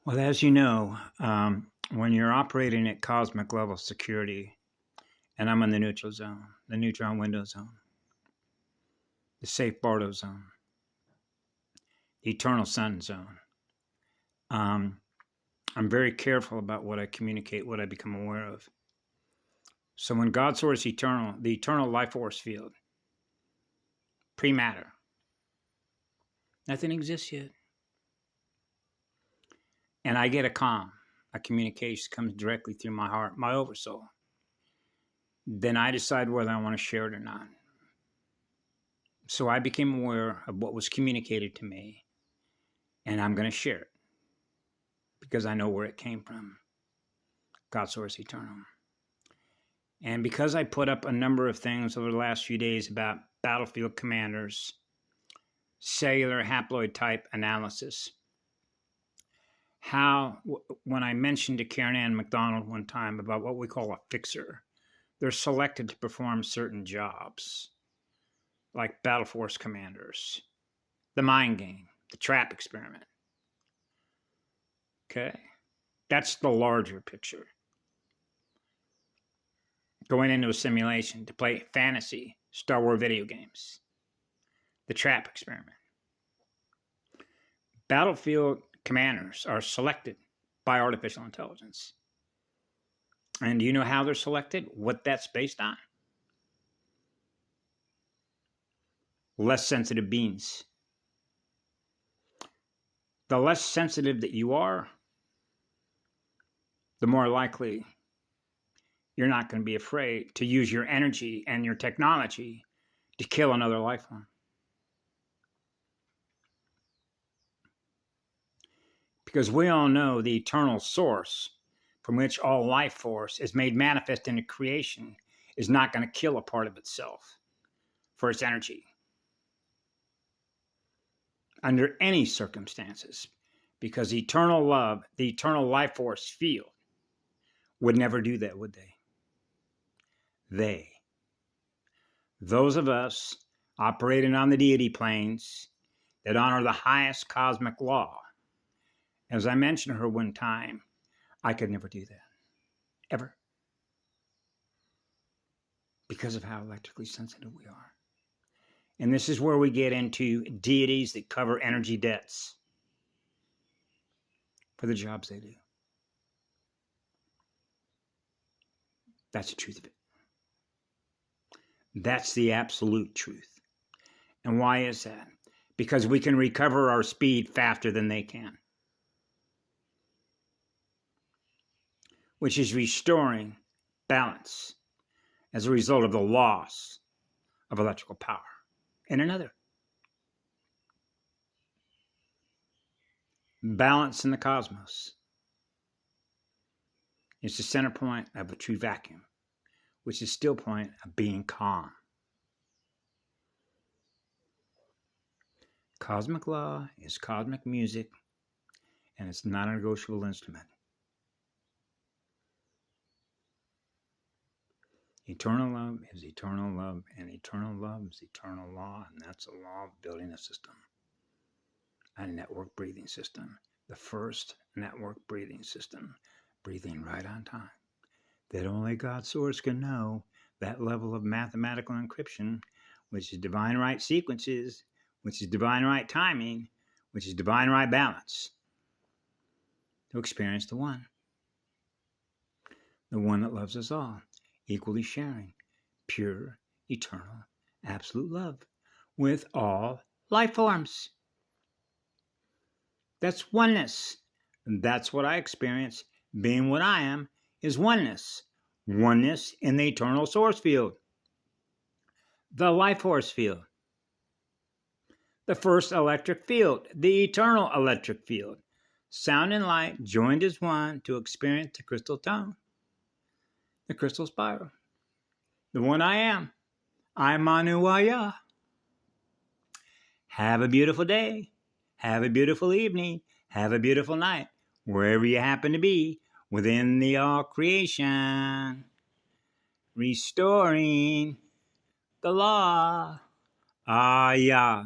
Well, as you know, when you're operating at cosmic level security, and I'm in the neutral zone, the neutron window zone, the safe Bardo zone, the eternal sun zone, um, I'm very careful about what I communicate, what I become aware of. So when God source eternal, the eternal life force field, pre-matter, nothing exists yet. And I get a communication comes directly through my heart, my oversoul. Then I decide whether I want to share it or not. So I became aware of what was communicated to me, and I'm going to share it because I know where it came from. God source eternal. And because I put up a number of things over the last few days about battlefield commanders, cellular haploid type analysis, how, when I mentioned to Karen Ann McDonald one time about what we call a fixer, they're selected to perform certain jobs, like battle force commanders, the mind game, the trap experiment. Okay? That's the larger picture. Going into a simulation to play fantasy Star Wars video games, the trap experiment. Battlefield commanders are selected by artificial intelligence. And do you know how they're selected? What that's based on? Less sensitive beings. The less sensitive that you are, the more likely you're not going to be afraid to use your energy and your technology to kill another life form. Because we all know the eternal source from which all life force is made manifest into creation is not going to kill a part of itself for its energy under any circumstances, because eternal love, the eternal life force field, would never do that, would they? Those of us operating on the deity planes that honor the highest cosmic law, as I mentioned to her one time, I could never do that, ever, because of how electrically sensitive we are. And this is where we get into deities that cover energy debts for the jobs they do. That's the truth of it. That's the absolute truth. And why is that? Because we can recover our speed faster than they can, which is restoring balance as a result of the loss of electrical power. And another, balance in the cosmos is the center point of a true vacuum, which is the still point of being calm. Cosmic law is cosmic music, and it's not a negotiable instrument. Eternal love is eternal love, and eternal love is eternal law, and that's the law of building a system, a network breathing system, the first network breathing system, breathing right on time, that only God's source can know, that level of mathematical encryption, which is divine right sequences, which is divine right timing, which is divine right balance, to experience the one that loves us all, equally sharing pure, eternal, absolute love with all life forms. That's oneness. And that's what I experience. Being what I am is oneness. Oneness in the eternal source field, the life force field, the first electric field, the eternal electric field. Sound and light joined as one to experience the crystal tone, the crystal spiral, the one I am. I'm Manuaya. Have a beautiful day. Have a beautiful evening. Have a beautiful night, wherever you happen to be within the all creation. Restoring the law. Ah, yeah.